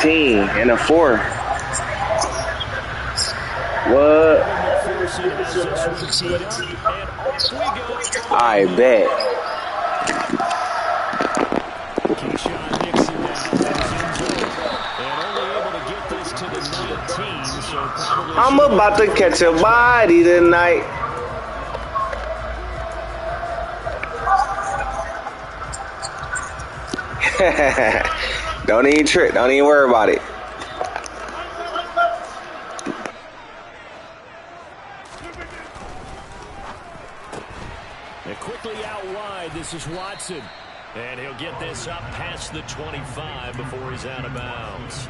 team and a 4. What? I bet. I'm about to catch a body tonight. Don't even trip. Don't even worry about it. And quickly out wide, this is Watson. And he'll get this up past the 25 before he's out of bounds.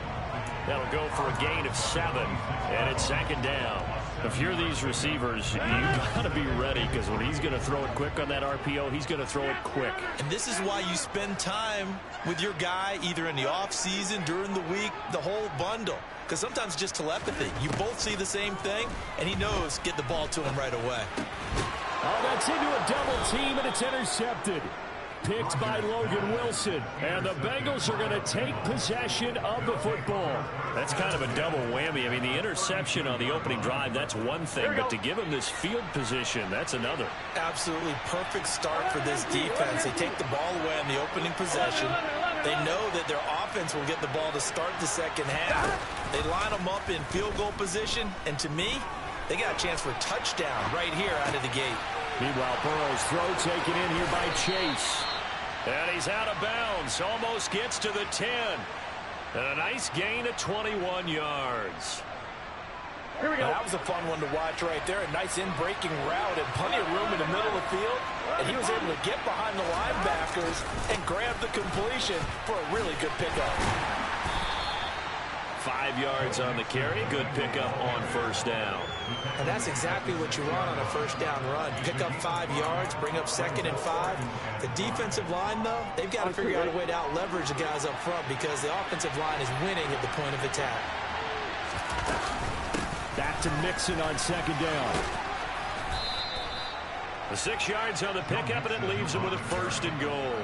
That'll go for a gain of 7, and it's 2nd down. If you're these receivers, you got to be ready, because when he's going to throw it quick on that RPO, he's going to throw it quick. And this is why you spend time with your guy, either in the offseason, during the week, the whole bundle. Because sometimes just telepathy. You both see the same thing, and he knows get the ball to him right away. Oh, that's into a double team, and it's intercepted. Picked by Logan Wilson, and the Bengals are going to take possession of the football. That's kind of a double whammy. I mean, the interception on the opening drive, that's one thing, but to give him this field position, that's another. Absolutely perfect start for this defense. They take the ball away on the opening possession. They know that their offense will get the ball to start the second half. They line them up in field goal position, and to me, they got a chance for a touchdown right here out of the gate. Meanwhile, Burrow's throw taken in here by Chase. And he's out of bounds. Almost gets to the 10. And a nice gain of 21 yards. Here we go. That was a fun one to watch right there. A nice in-breaking route and plenty of room in the middle of the field. And he was able to get behind the linebackers and grab the completion for a really good pickup. 5 yards on the carry. Good pickup on first down. And that's exactly what you want on a first down run. Pick up 5 yards, bring up 2nd and 5. The defensive line, though, they've got to figure out a way to out-leverage the guys up front because the offensive line is winning at the point of attack. Back to Mixon on 2nd down. The 6 yards on the pickup, and it leaves him with a 1st and goal.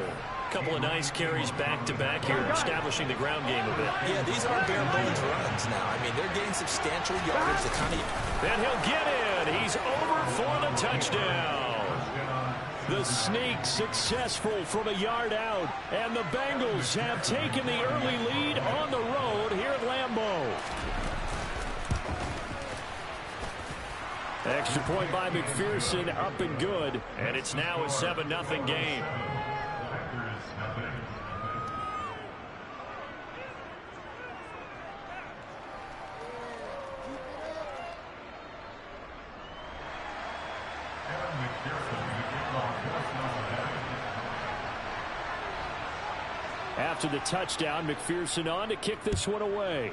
Couple of nice carries back-to-back here, establishing the ground game a bit. Yeah, these aren't bare-bones runs now. I mean, they're getting substantial yardage. And he'll get in. He's over for the touchdown. The sneak successful from a yard out. And the Bengals have taken the early lead on the road here at Lambeau. Extra point by McPherson, up and good. And it's now a 7-0 game. After the touchdown, McPherson on to kick this one away.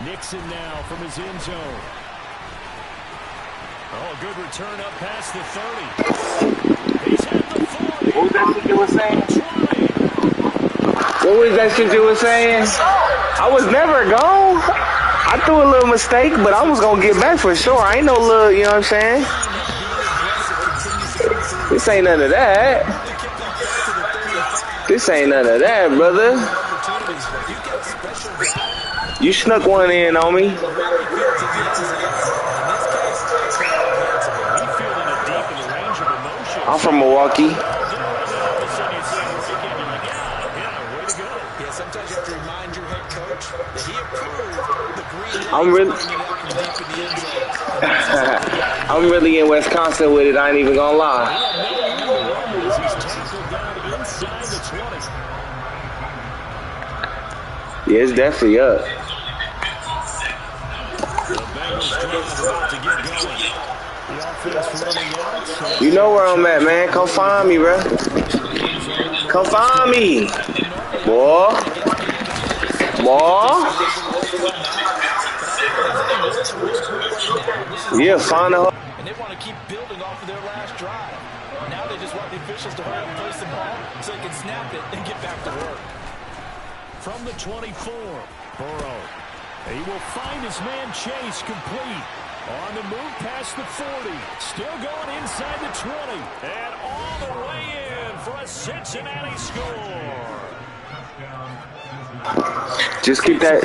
Nixon now from his end zone. Oh, a good return up past the 30. He's at the 40. What was that shit you were saying? What was that shit you were saying? I was never gone. I threw a little mistake, but I was going to get back for sure. I ain't no little, you know what I'm saying? This ain't none of that. This ain't none of that, brother. You snuck one in on me. I'm from Milwaukee. Sometimes you have to remind your head coach that he approved the green. I'm really in Wisconsin with it. I ain't even gonna lie. Yeah, it's definitely up. You know where I'm at, man. Come find me, bro. Come find me. Boy. Yeah, find a. And they want to keep building off of their last drive. Now they just want the officials to hurry up and place the ball so they can snap it and get back to work. From the 24, Burrow. He will find his man Chase complete. On the move past the 40. Still going inside the 20. And all the way in for a Cincinnati score. Just keep that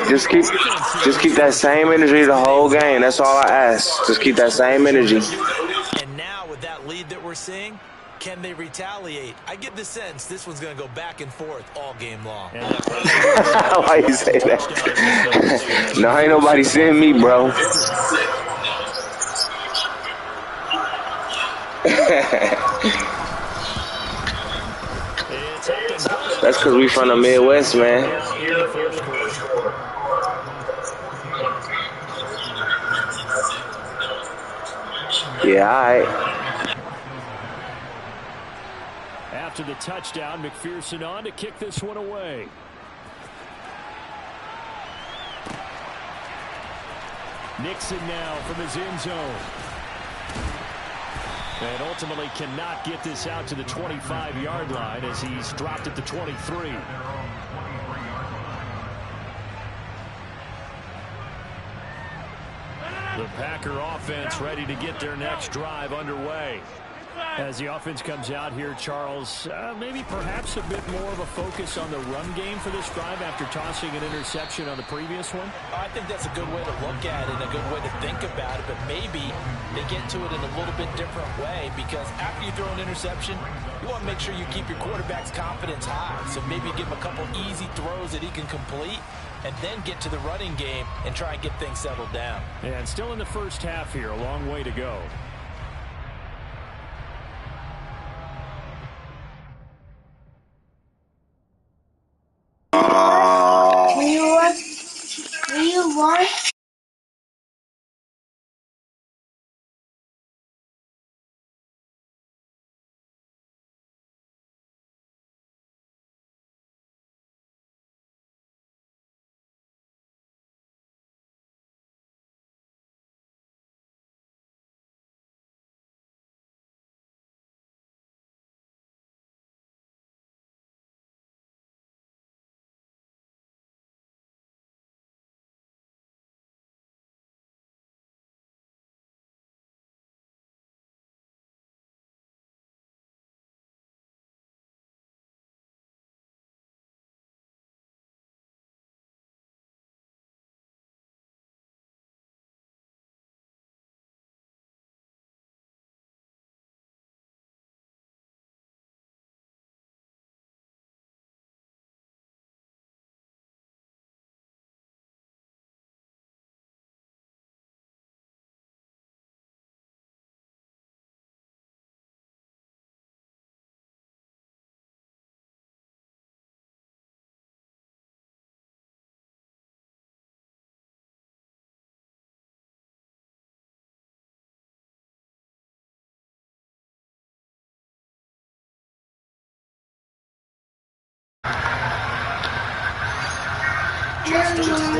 same energy the whole game. That's all I ask. Just keep that same energy. And now with that lead that we're seeing, can they retaliate? I get the sense this one's going to go back and forth all game long. Why you say that? No, ain't nobody seeing me, bro. That's because we from the Midwest, man. Yeah, all right. After the touchdown, McPherson on to kick this one away. Nixon now from his end zone. And ultimately cannot get this out to the 25-yard line as he's dropped at the 23. The Packer offense ready to get their next drive underway. As the offense comes out here, Charles, maybe perhaps a bit more of a focus on the run game for this drive after tossing an interception on the previous one? I think that's a good way to look at it, a good way to think about it, but maybe they get to it in a little bit different way because after you throw an interception, you want to make sure you keep your quarterback's confidence high. So maybe give him a couple easy throws that he can complete and then get to the running game and try and get things settled down. And still in the first half here, a long way to go. Will you want?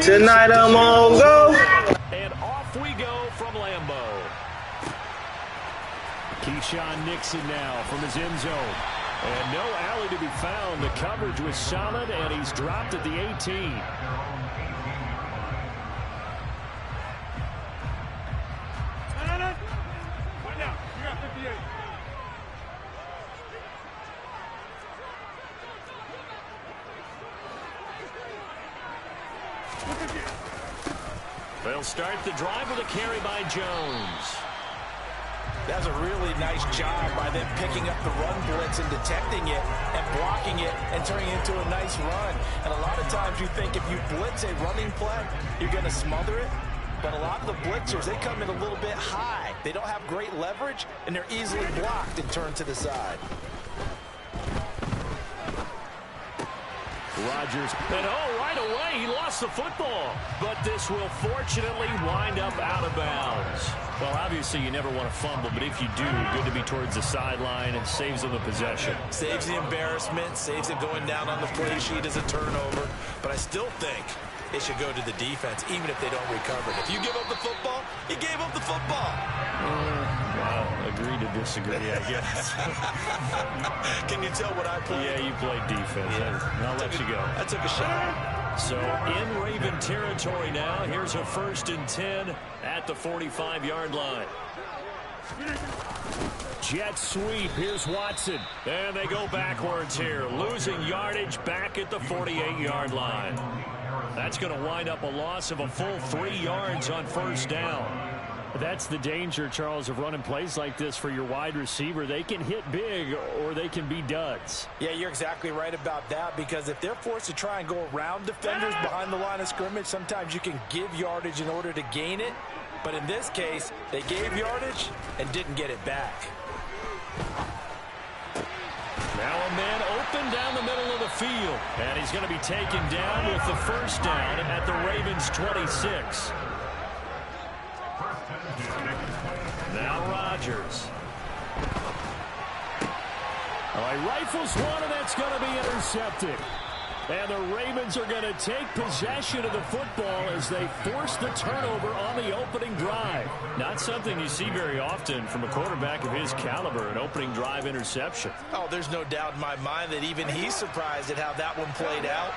Tonight I'm on go. And off we go from Lambeau. Keyshawn Nixon now from his end zone. And no alley to be found. The coverage was solid, and he's dropped at the 18. They'll start the drive with a carry by Jones. That's a really nice job by them picking up the run blitz and detecting it and blocking it and turning it into a nice run. And a lot of times you think if you blitz a running play, you're going to smother it. But a lot of the blitzers, they come in a little bit high. They don't have great leverage, and they're easily blocked and turned to the side. RODGERS, and right away, he lost the football. But this will fortunately wind up out of bounds. Well, obviously, you never want to fumble, but if you do, good to be towards the sideline and saves them the possession. Saves the embarrassment, saves it going down on the play sheet as a turnover. But I still think it should go to the defense, even if they don't recover it. If you give up the football, you gave up the football. Well, agree to disagree, I guess. Can you tell what I played? Yeah, you played defense. Yeah. I'll let you go. I took a shot. So in Raven territory now. Here's a 1st and 10 at the 45-yard line. Jet sweep. Here's Watson. And they go backwards here. Losing yardage back at the 48-yard line. That's going to wind up a loss of a full 3 yards on 1st down. That's the danger, Charles, of running plays like this for your wide receiver. They can hit big or they can be duds. Yeah, you're exactly right about that, because if they're forced to try and go around defenders behind the line of scrimmage, sometimes you can give yardage in order to gain it. But in this case, they gave yardage and didn't get it back. Now a man open down the middle of the field. And he's going to be taken down with the 1st down at the Ravens' 26. Now RODGERS. He rifles one, and that's going to be intercepted. And the Ravens are going to take possession of the football as they force the turnover on the opening drive. Not something you see very often from a quarterback of his caliber, an opening drive interception. Oh, there's no doubt in my mind that even he's surprised at how that one played out.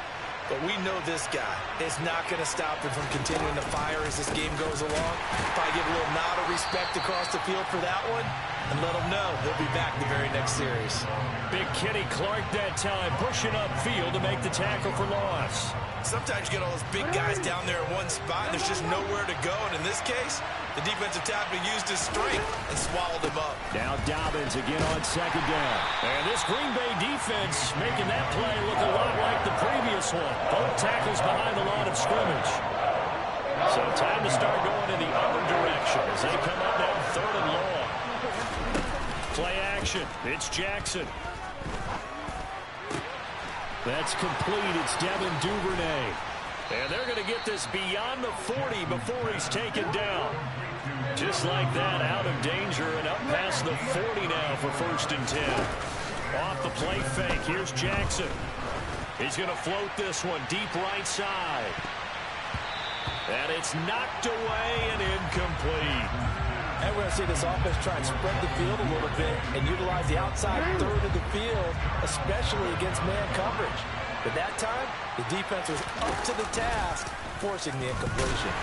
But we know this guy is not going to stop him from continuing to fire as this game goes along. Probably give a little nod of respect across the field for that one and let him know he'll be back the very next series. Big Kenny Clark that time pushing upfield to make the tackle for loss. Sometimes you get all those big guys down there in one spot and there's just nowhere to go. And in this case, the defensive tackle used his strength and swallowed him up. Now Dobbins again on 2nd down. And this Green Bay defense making that play look a lot like the previous one. Both tackles behind the line of scrimmage. So time to start going in the other direction as they come up now 3rd and long. Play action. It's Jackson. That's complete. It's Devin Duvernay. And they're going to get this beyond the 40 before he's taken down. Just like that, out of danger and up past the 40 now for 1st and 10. Off the play fake. Here's Jackson. He's going to float this one deep right side. And it's knocked away and incomplete. And we're going to see this offense try and spread the field a little bit and utilize the outside 3rd of the field, especially against man coverage. But that time, the defense was up to the task, forcing the incompletion.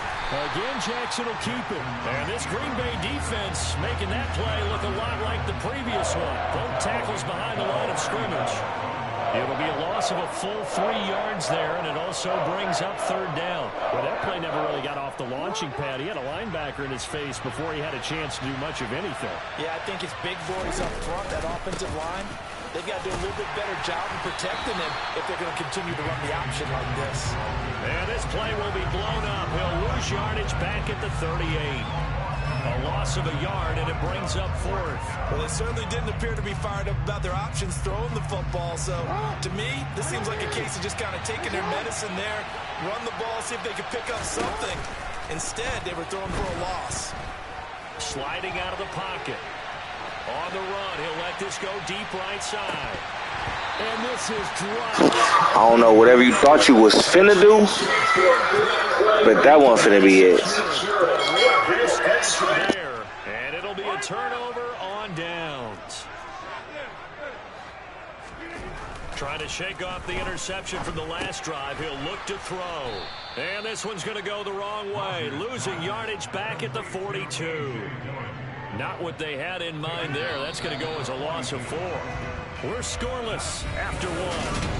Again, Jackson will keep it. And this Green Bay defense making that play look a lot like the previous one. Both tackles behind the line of scrimmage. It'll be a loss of a full 3 yards there, and it also brings up 3rd down. Well, that play never really got off the launching pad. He had a linebacker in his face before he had a chance to do much of anything. Yeah, I think it's big boys up front, that offensive line. They've got to do a little bit better job in protecting him if they're going to continue to run the option like this. And this play will be blown up. He'll lose yardage back at the 38. A loss of a yard, and it brings up 4th. Well, they certainly didn't appear to be fired up about their options throwing the football. So, to me, this seems like a case of just kind of taking their medicine there, run the ball, see if they can pick up something. Instead, they were throwing for a loss. Sliding out of the pocket. On the run, he'll let this go deep right side. And this is dropped. I don't know, whatever you thought you was finna do, but that one finna be it. There, and it'll be a turnover on downs. Trying to shake off the interception from the last drive. He'll look to throw. And this one's going to go the wrong way. Losing yardage back at the 42. Not what they had in mind there. That's going to go as a loss of 4. We're scoreless after 1.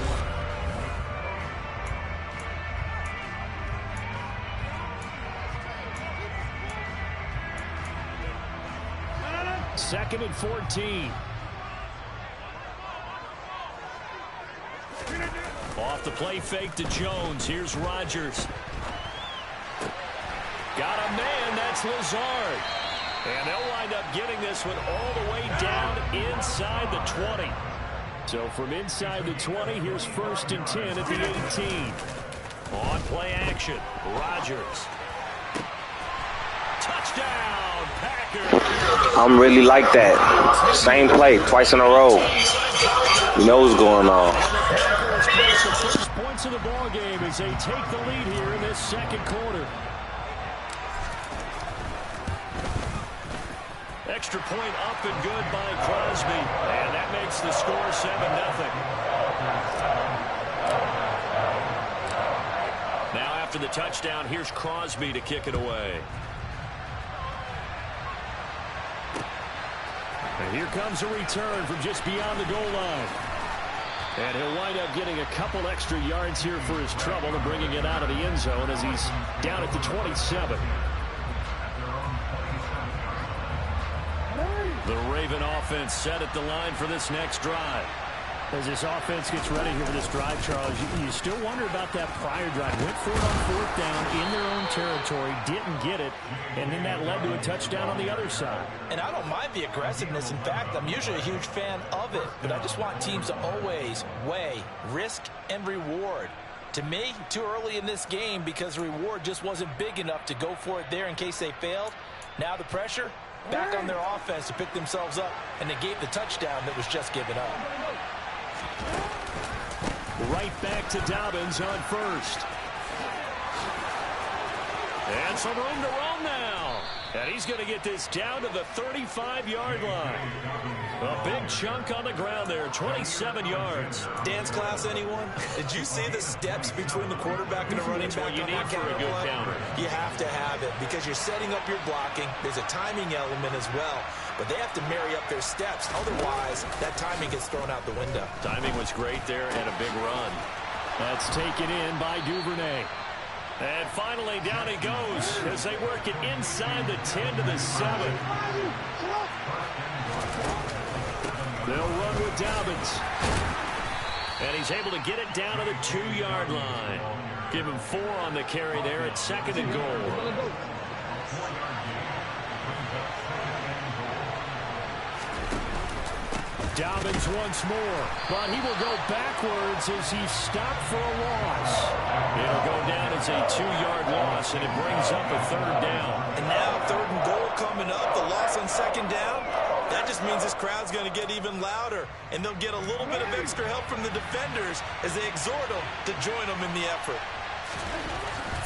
2nd and 14. Off the play fake to Jones. Here's RODGERS. Got a man. That's Lazard. And they'll wind up getting this one all the way down inside the 20. So from inside the 20, here's 1st and 10 at the 18. On play action, RODGERS. Touchdown, Packers. I'm really like that. Same play, twice in a row. You know what's going on. First points of the ball game as they take the lead here in this 2nd quarter. Extra point up and good by Crosby. And that makes the score 7-0. after the touchdown, here's Crosby to kick it away. And here comes a return from just beyond the goal line. And he'll wind up getting a couple extra yards here for his trouble and bringing it out of the end zone as he's down at the 27. The Raven offense set at the line for this next drive. As this offense gets ready here for this drive, Charles, you still wonder about that prior drive. Went for it on 4th down in their own territory, didn't get it, and then that led to a touchdown on the other side. And I don't mind the aggressiveness. In fact, I'm usually a huge fan of it, but I just want teams to always weigh risk and reward. To me, too early in this game because the reward just wasn't big enough to go for it there in case they failed. Now the pressure back on their offense to pick themselves up, and they gave the touchdown that was just given up. Right back to Dobbins on first. And some room to roam now. And he's going to get this down to the 35-yard line. A big chunk on the ground there, 27 yards. Dance class, anyone? Did you see the steps between the quarterback and the running back? That's what you need for a good counter. You have to have it because you're setting up your blocking. There's a timing element as well. But they have to marry up their steps. Otherwise, that timing gets thrown out the window. Timing was great there and a big run. That's taken in by Duvernay. And finally, down he goes as they work it inside the 10 to the 7. They'll run with Dobbins. And he's able to get it down to the 2-yard line. Give him 4 on the carry there at 2nd and goal. Dobbins once more, but he will go backwards as he's stopped for a loss. It'll go down as a 2-yard loss, and it brings up a 3rd down. And now 3rd and goal coming up, the loss on 2nd down. That just means this crowd's going to get even louder, and they'll get a little bit of extra help from the defenders as they exhort them to join them in the effort.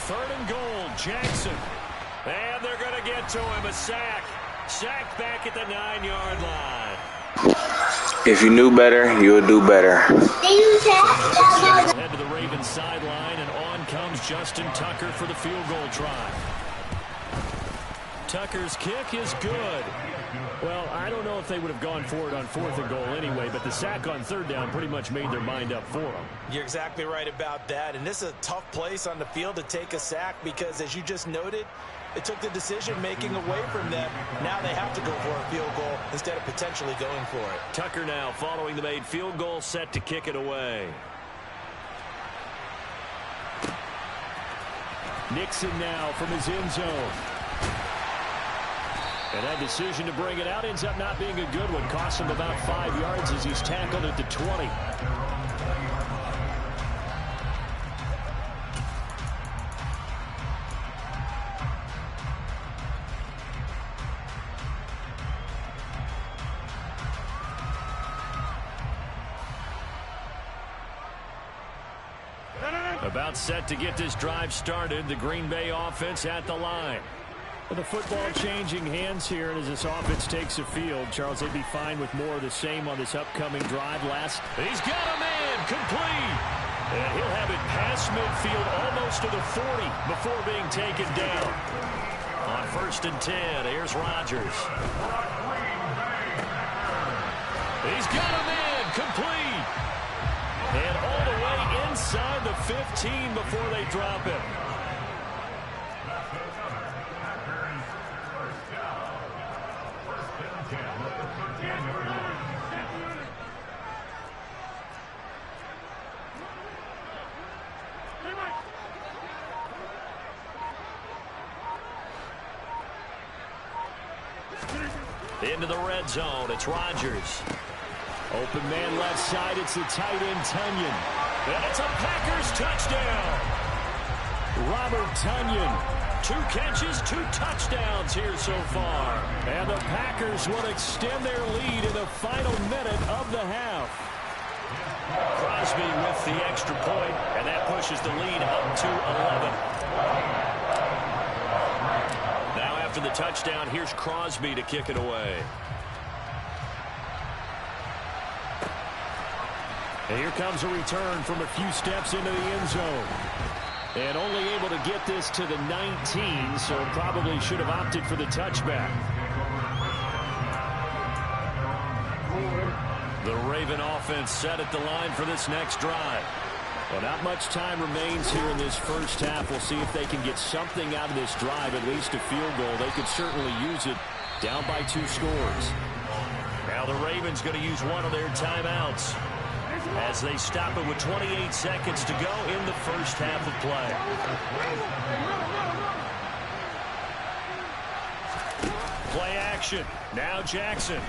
3rd and goal, Jackson. And they're going to get to him, a sack. Sacked back at the 9-yard line. If you knew better, you would do better. Head to the Ravens sideline, and on comes Justin Tucker for the field goal try. Tucker's kick is good. Well, I don't know if they would have gone for it on 4th and goal anyway, but the sack on 3rd down pretty much made their mind up for them. You're exactly right about that, and this is a tough place on the field to take a sack because, as you just noted, it took the decision-making away from them. Now they have to go for a field goal instead of potentially going for it. Tucker now following the made field goal, set to kick it away. Nixon now from his end zone. And that decision to bring it out ends up not being a good one. Cost him about 5 yards as he's tackled at the 20. About set to get this drive started. The Green Bay offense at the line. With the football changing hands here, and as this offense takes the field, Charles, they'd be fine with more of the same on this upcoming drive. He's got a man, complete. And he'll have it past midfield almost to the 40 before being taken down. On 1st and 10, here's RODGERS. He's got a man, complete. And all the way inside the 15 before they drop him. Into the red zone, it's RODGERS. Open man left side, it's the tight end Tunyon. And it's a Packers touchdown. Robert Tunyon. 2 catches, 2 touchdowns here so far. And the Packers will extend their lead in the final minute of the half. Crosby with the extra point, and that pushes the lead up to 11. Now after the touchdown, here's Crosby to kick it away. And here comes a return from a few steps into the end zone. And only able to get this to the 19, so probably should have opted for the touchback. The Raven offense set at the line for this next drive. Well, not much time remains here in this first half. We'll see if they can get something out of this drive, at least a field goal. They could certainly use it, down by 2 scores. Now the Ravens going to use one of their timeouts as they stop it with 28 seconds to go in the first half of play. Play action. Now Jackson.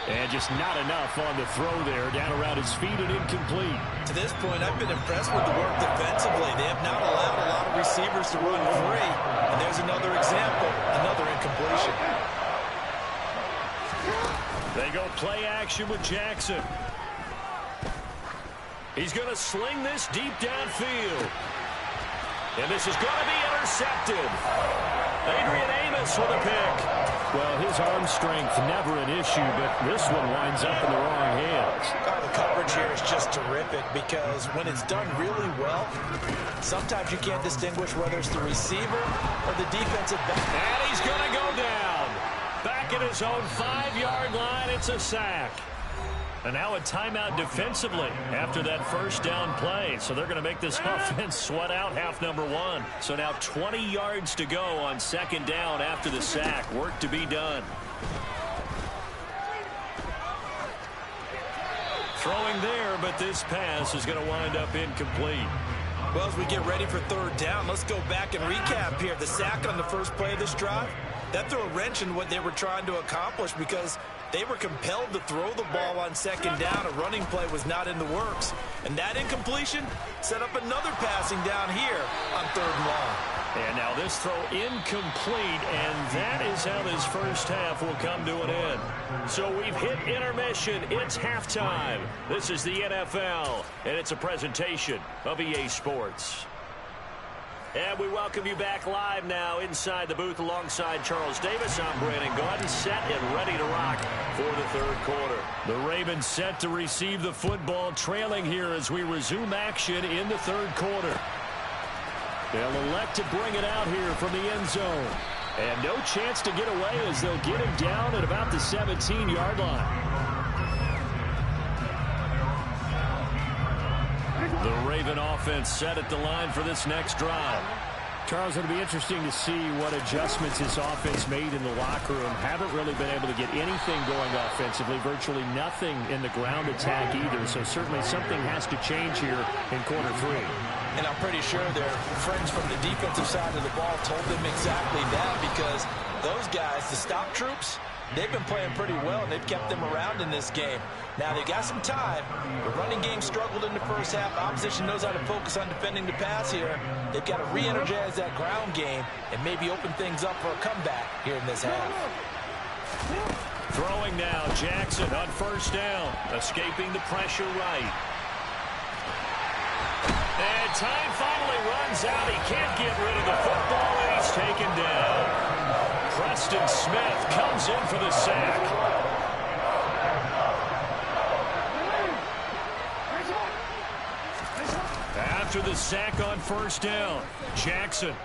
And just not enough on the throw there. Down around his feet and incomplete. To this point, I've been impressed with the work defensively. They have not allowed a lot of receivers to run free. And there's another example, another incompletion. They go play action with Jackson. He's going to sling this deep downfield. And this is going to be intercepted. Adrian Amos with a pick. Well, his arm strength never an issue, but this one winds up in the wrong hands. Oh, the coverage here is just terrific because when it's done really well, sometimes you can't distinguish whether it's the receiver or the defensive back. And he's going to go down. Back at his own 5-yard line, it's a sack. And now a timeout defensively after that first down play. So they're going to make this offense sweat out half number 1. So now 20 yards to go on second down after the sack. Work to be done. Throwing there, but this pass is going to wind up incomplete. Well, as we get ready for third down, let's go back and recap here. The sack on the first play of this drive, that threw a wrench in what they were trying to accomplish because they were compelled to throw the ball on second down. A running play was not in the works. And that incompletion set up another passing down here on 3rd and long. And now this throw incomplete, and that is how this first half will come to an end. So we've hit intermission. It's halftime. This is the NFL, and it's a presentation of EA Sports. And we welcome you back live now inside the booth alongside Charles Davis. I'm Brandon Gaudin, set and ready to rock for the third quarter. The Ravens set to receive the football, trailing here as we resume action in the third quarter. They'll elect to bring it out here from the end zone. And no chance to get away as they'll get him down at about the 17-yard line. The Raven offense set at the line for this next drive. Charles, it'll be interesting to see what adjustments this offense made in the locker room. Haven't really been able to get anything going offensively, virtually nothing in the ground attack either. So certainly something has to change here in quarter 3. And I'm pretty sure their friends from the defensive side of the ball told them exactly that because those guys, the stop troops, they've been playing pretty well, and they've kept them around in this game. Now, they've got some time. The running game struggled in the first half. Opposition knows how to focus on defending the pass here. They've got to re-energize that ground game and maybe open things up for a comeback here in this half. Throwing now, Jackson on first down, escaping the pressure right. And time finally runs out. He can't get rid of the football, and he's taken down. Preston Smith comes in for the sack. After the sack on first down, Jackson.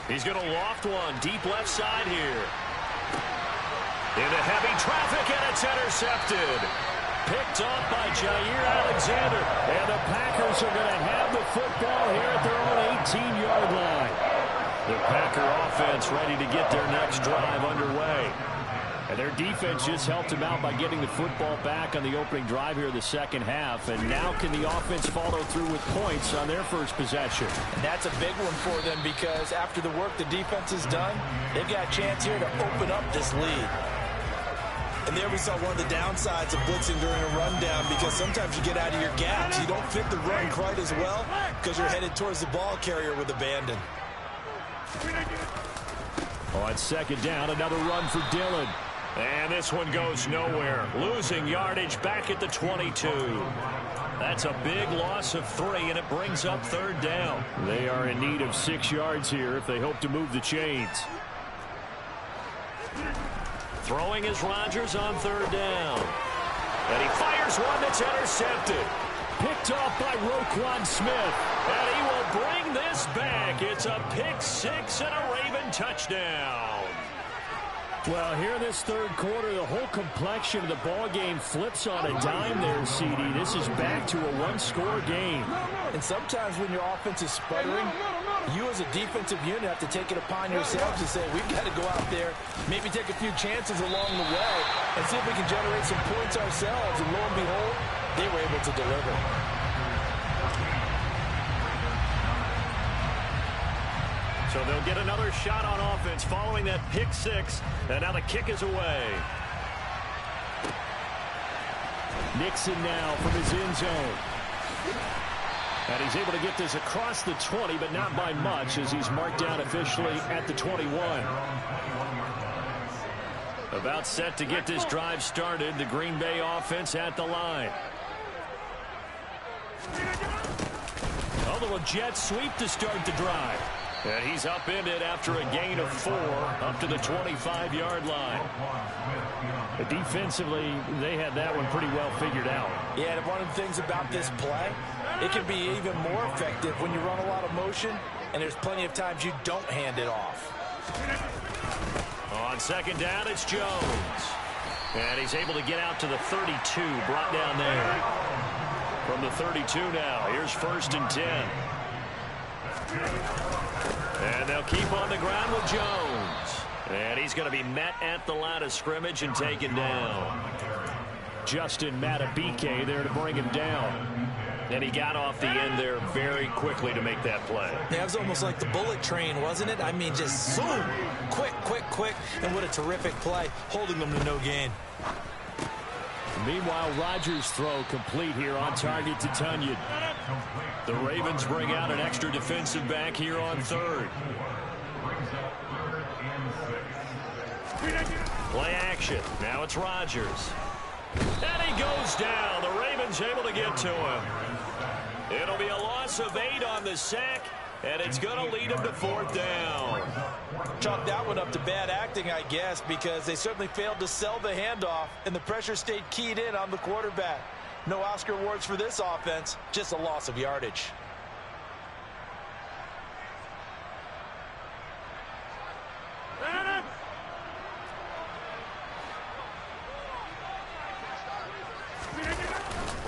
He's going to loft one deep left side here. Into heavy traffic, and it's intercepted. Picked off by Jair Alexander. And the Packers are going to have the football here at their own 18-yard line. The Packer offense ready to get their next drive underway. And their defense just helped them out by getting the football back on the opening drive here in the second half. And now can the offense follow through with points on their first possession? And that's a big one for them because after the work the defense has done, they've got a chance here to open up this lead. And there we saw one of the downsides of blitzing during a rundown because sometimes you get out of your gaps. You don't fit the run quite as well because you're headed towards the ball carrier with abandon. On second down, another run for Dillon. And this one goes nowhere. Losing yardage back at the 22. That's a big loss of 3, and it brings up third down. They are in need of 6 yards here if they hope to move the chains. Throwing is RODGERS on third down. And he fires one that's intercepted. Picked off by Roquan Smith. And he will bring this back. It's a pick six and a Raven touchdown. Well, here in this third quarter, the whole complexion of the ball game flips on a dime there, CD. This is back to a one-score game. And sometimes when your offense is sputtering, you as a defensive unit have to take it upon yourselves to say, we've got to go out there, maybe take a few chances along the way, and see if we can generate some points ourselves. And lo and behold, they were able to deliver. So they'll get another shot on offense following that pick six. And now the kick is away. Nixon now from his end zone. And he's able to get this across the 20, but not by much, as he's marked down officially at the 21. About set to get this drive started. The Green Bay offense at the line. A little jet sweep to start the drive. And he's upended after a gain of 4 up to the 25-yard line. But defensively, they had that one pretty well figured out. Yeah, and one of the things about this play, it can be even more effective when you run a lot of motion, and there's plenty of times you don't hand it off. On second down, it's Jones. And he's able to get out to the 32, brought down there. From the 32 now, here's 1st and 10. And they'll keep on the ground with Jones. And he's going to be met at the line of scrimmage and taken down. Justin Matabike there to bring him down. And he got off the end there very quickly to make that play. Yeah, it was almost like the bullet train, wasn't it? I mean, just zoom, quick, quick, quick. And what a terrific play, holding them to no gain. Meanwhile, Rodgers' throw complete here on target to Tunyon. The Ravens bring out an extra defensive back here on third. Play action. Now it's Rodgers. And he goes down. The Ravens able to get to him. It'll be a loss of 8 on the sack, and it's going to lead him to 4th down. Chalk that one up to bad acting, I guess, because they certainly failed to sell the handoff, and the pressure stayed keyed in on the quarterback. No Oscar awards for this offense, just a loss of yardage.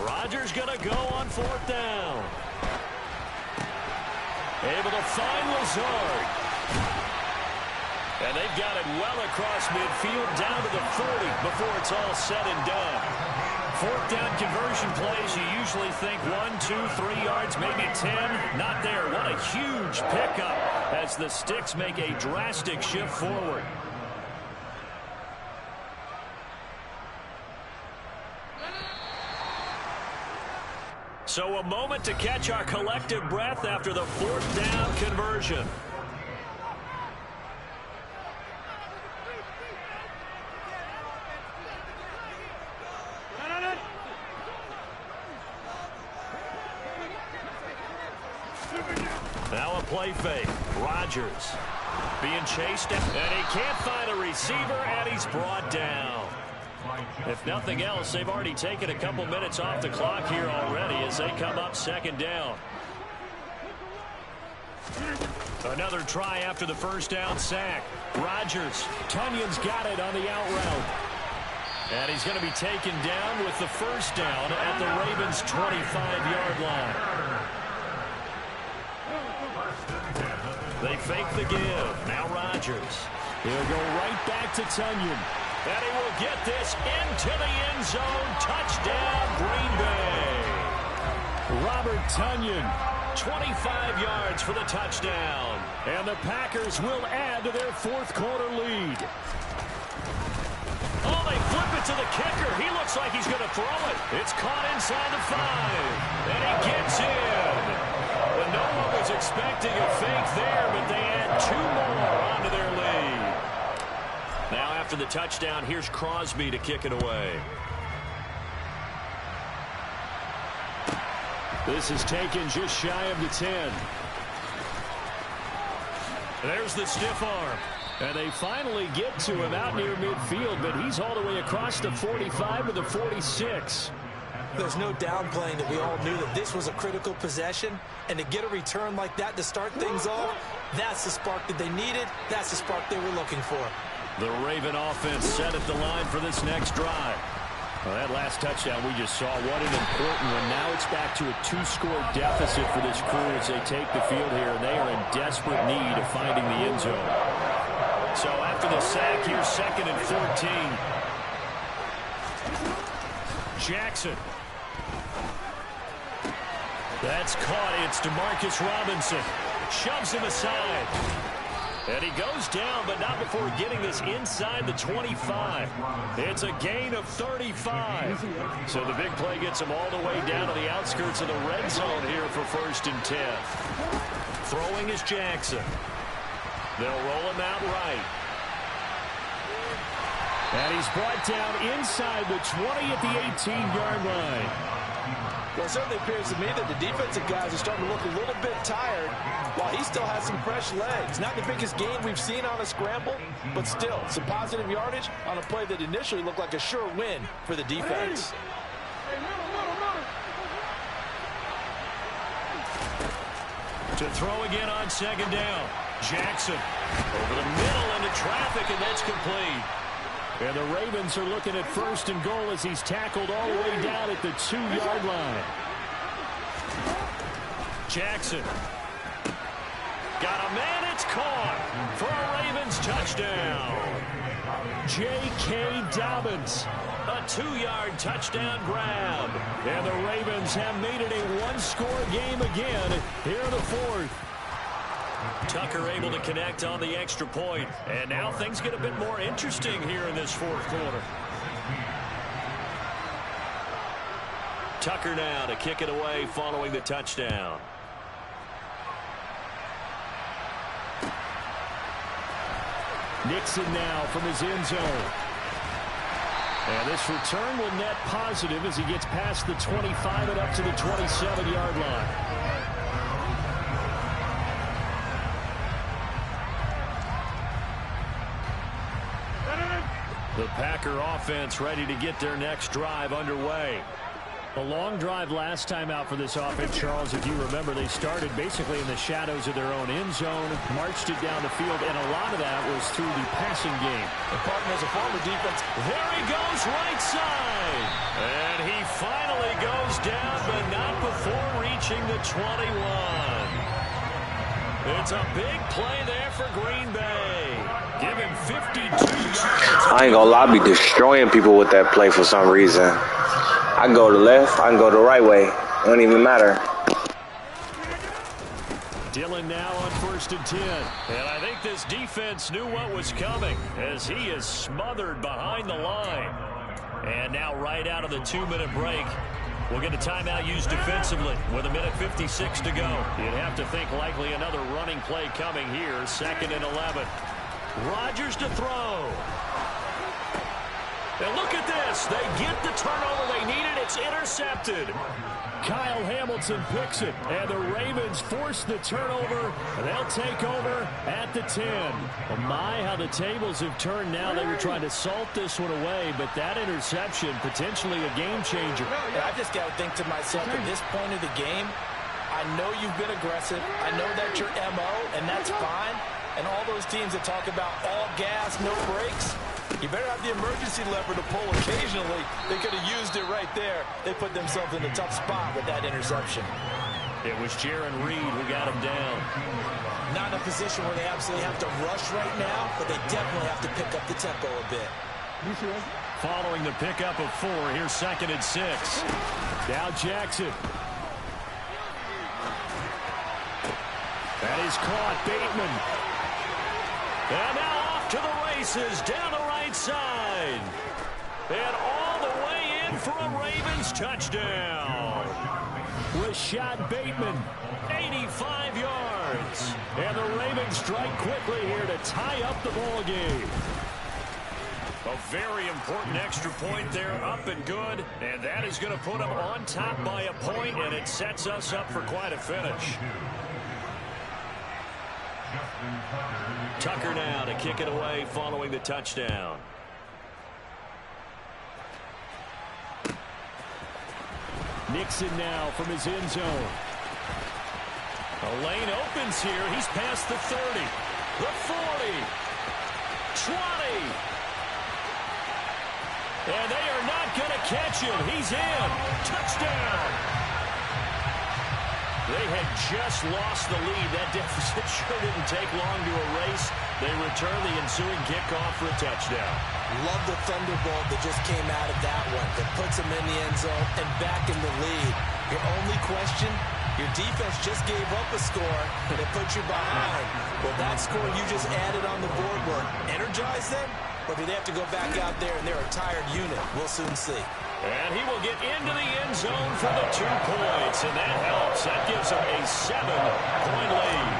Rodgers going to go on 4th down. Able to find Lazard. And they've got it well across midfield down to the 40 before it's all said and done. 4th down conversion plays, you usually think 1, 2, 3 yards, maybe 10. Not there. What a huge pickup as the Sticks make a drastic shift forward. So a moment to catch our collective breath after the 4th down conversion. Now a play fake. Rodgers being chased, and he can't find a receiver, and he's brought down. If nothing else, they've already taken a couple minutes off the clock here already as they come up 2nd down. Another try after the 1st down sack. Rodgers, Tunyon's got it on the out route. And he's going to be taken down with the 1st down at the Ravens' 25-yard line. They fake the give. Now Rodgers. He'll go right back to Tunyon. And he will get this into the end zone. Touchdown, Green Bay. Robert Tunyon. 25 yards for the touchdown. And the Packers will add to their 4th quarter lead. Oh, they flip it to the kicker. He looks like he's going to throw it. It's caught inside the 5. And he gets in. But no one was expecting a fake there, but they add 2 more onto their lead. Now after the touchdown, here's Crosby to kick it away. This is taken just shy of the 10. There's the stiff arm. And they finally get to him out near midfield, but he's all the way across the 45 to the 46. There's no downplaying that we all knew that this was a critical possession, and to get a return like that to start things off, that's the spark that they needed. That's the spark they were looking for. The Raven offense set at the line for this next drive. Well, that last touchdown we just saw, what an important one. Now it's back to a 2-score deficit for this crew as they take the field here. They are in desperate need of finding the end zone. So after the sack, here's 2nd and 14. Jackson. That's caught. It's DeMarcus Robinson. Shoves him aside. And he goes down, but not before getting this inside the 25. It's a gain of 35. So the big play gets him all the way down to the outskirts of the red zone here for 1st and 10. Throwing is Jackson. They'll roll him out right. And he's brought down inside the 20 at the 18-yard line. Well, it certainly appears to me that the defensive guys are starting to look a little bit tired while he still has some fresh legs. Not the biggest gain we've seen on a scramble, but still some positive yardage on a play that initially looked like a sure win for the defense. To throw again on 2nd down. Jackson over the middle into traffic, and that's complete. And the Ravens are looking at 1st and goal as he's tackled all the way down at the 2-yard line. Jackson. Got a man, it's caught for a Ravens touchdown. J.K. Dobbins. A 2-yard touchdown grab. And the Ravens have made it a 1-score game again here in the 4th. Tucker able to connect on the extra point. And now things get a bit more interesting here in this 4th quarter. Tucker now to kick it away following the touchdown. Nixon now from his end zone. And this return will net positive as he gets past the 25 and up to the 27-yard line. The Packer offense ready to get their next drive underway. A long drive last time out for this offense, Charles. If you remember, they started basically in the shadows of their own end zone, marched it down the field, and a lot of that was through the passing game. The partners a former defense. There he goes, right side. And he finally goes down, but not before reaching the 21. It's a big play there for Green Bay. Give him 52 yards. I ain't gonna lie, I be destroying people with that play for some reason. I can go to the left, I can go the right way. It don't even matter. Dillon now on 1st and 10. And I think this defense knew what was coming as he is smothered behind the line. And now right out of the 2-minute break, we'll get a timeout used defensively with 1:56 to go. You'd have to think likely another running play coming here. 2nd and 11. Rodgers to throw. And look at this. They get the turnover they needed. It's intercepted. Kyle Hamilton picks it, and the Ravens force the turnover. They'll take over at the 10. Oh my, how the tables have turned now. They were trying to salt this one away, but that interception, potentially a game changer. And I just got to think to myself, at this point of the game, I know you've been aggressive. I know that's your MO, and that's fine. And all those teams that talk about all gas, no brakes, you better have the emergency lever to pull occasionally. They could have used it right there. They put themselves in a tough spot with that interception. It was Jaron Reed who got him down. Not in a position where they absolutely have to rush right now, but they definitely have to pick up the tempo a bit. Following the pickup of 4, here's 2nd and 6. Now Jackson. That is caught. Bateman. And now off to the races down the right side. And all the way in for a Ravens touchdown. Rashad Bateman, 85 yards. And the Ravens strike quickly here to tie up the ball game. A very important extra point there, up and good. And that is going to put them on top by a point, and it sets us up for quite a finish. Tucker now to kick it away following the touchdown. Nixon now from his end zone. A lane opens here. He's past the 30, the 40, 20. And they are not going to catch him. He's in. Touchdown. They had just lost the lead. That deficit sure didn't take long to erase. They return the ensuing kickoff for a touchdown. Love the thunderbolt that just came out of that one. That puts them in the end zone and back in the lead. Your only question, your defense just gave up a score and it put you behind. Well, that score you just added on the board will energize them, or do they have to go back out there and they're a tired unit? We'll soon see. And he will get into the end zone for the 2 points, and that helps. That gives them a 7-point lead.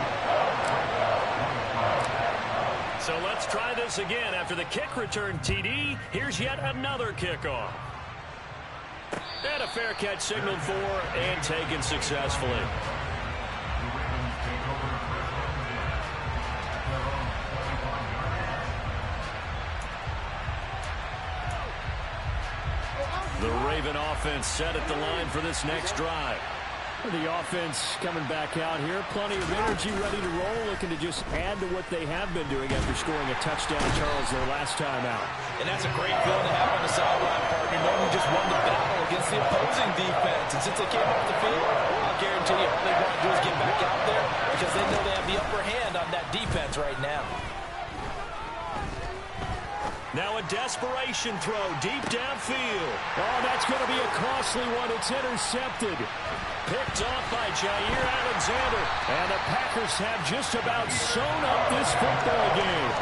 So let's try this again. After the kick return TD, here's yet another kickoff. And a fair catch signaled for and taken successfully. The Raven offense set at the line for this next drive. The offense coming back out here. Plenty of energy, ready to roll, looking to just add to what they have been doing after scoring a touchdown, Charles, their last time out. And that's a great feeling to have on the sideline, partner, knowing you just won the battle against the opposing defense. And since they came off the field, I'll guarantee you all they want to do is get back out there because they know they have the upper hand on that defense right now. Now a desperation throw deep downfield. Oh, that's going to be a costly one. It's intercepted. Picked off by Jair Alexander. And the Packers have just about sewn up this football game.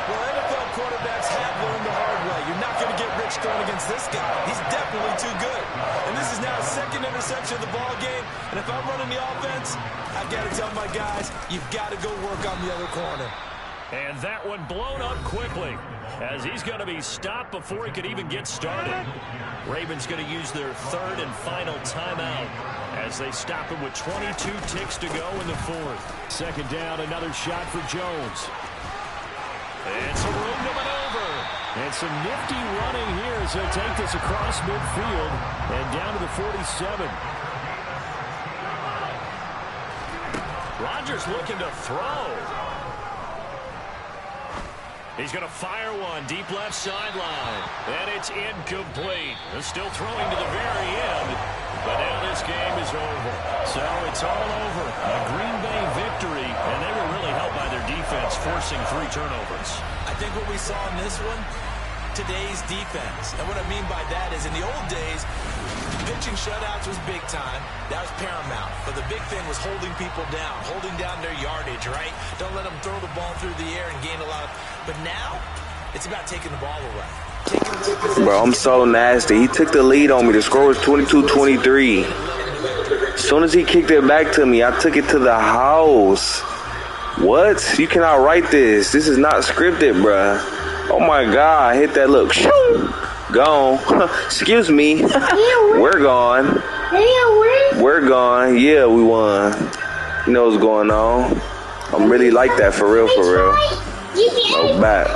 Well, NFL quarterbacks have learned the hard way. You're not going to get rich throwing against this guy. He's definitely too good. And this is now his 2nd interception of the ball game. And if I'm running the offense, I've got to tell my guys, you've got to go work on the other corner. And that one blown up quickly as he's going to be stopped before he could even get started. Ravens going to use their 3rd and final timeout as they stop him with 22 ticks to go in the 4th. 2nd down, another shot for Jones. And some room to maneuver. And some nifty running here as he'll take this across midfield and down to the 47. Rodgers looking to throw. He's going to fire one deep left sideline. And it's incomplete. They're still throwing to the very end. But now this game is over. So it's all over. A Green Bay victory. And they were really helped by their defense, forcing 3 turnovers. I think what we saw in this one, today's defense. And what I mean by that is in the old days, pitching shutouts was big time. That was paramount. But the big thing was holding people down, holding down their yardage, right? Don't let them throw the ball through the air and gain a lot of... But now, it's about taking the ball away. Bro, I'm so nasty. He took the lead on me. The score was 22-23. As soon as he kicked it back to me, I took it to the house. What? You cannot write this. This is not scripted, bruh. Oh my God. I hit that look. Gone. Excuse me. We're gone. We're gone. Yeah, we won. You know what's going on. I'm really like that for real, for real. No bat.